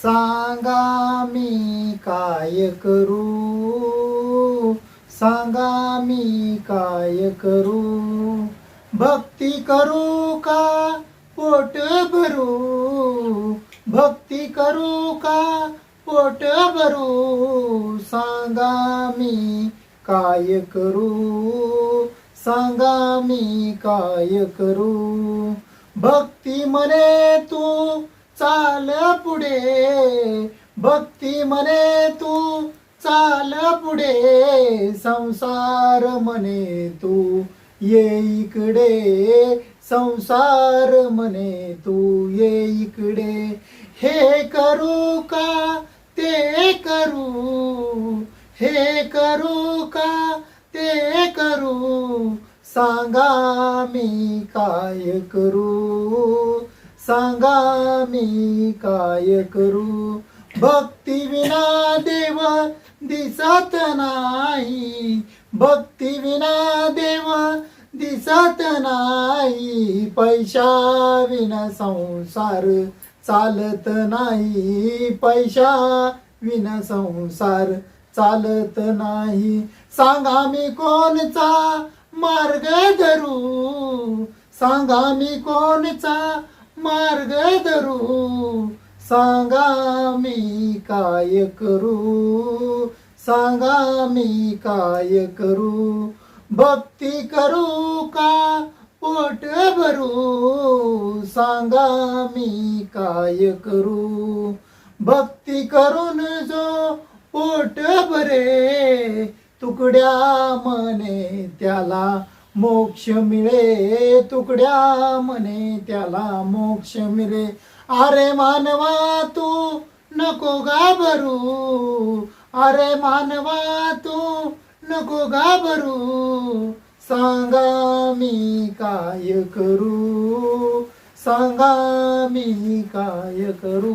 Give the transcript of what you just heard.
सांगा मी काय करू, सांगा मी काय करू, भक्ती करू का पोट भरू, भक्ती करू का पोट भरू, सांगा मी काय करू, सांगा मी काय करू, भक्ती म्हणे तू चाल पुढे, भक्ती म्हणे तू चाल पुढे, संसार म्हणे तू ये इकडे, संसार म्हणे तू ये इकडे, हे करू का ते करू, हे करू का ते करू, सांगा मी काय करू, सांगा मी काय करू, भक्ती विना देव दिसत नाही, भक्ती विना देव दिसत नाही, पैशा विना संसार चालत नाही, पैशा विना संसार चालत नाही, सांगा मी कोणचा मार्ग धरू, सांगा मी कोणचा मार्ग धरू, सांगा मी काय करू, सांगा मी काय करू, भक्ती करू का पोट भरू, सांगा मी काय करू, भक्ती करून जो पोट भरे, तुकड्या म्हणे त्याला मोक्ष मिळे, तुकड्या म्हणे त्याला मोक्ष मिळे, अरे मानवा तू नको घाबरू, अरे मानवा तू नको घाबरू, सांगा मी काय करू, सांगा मी काय करू.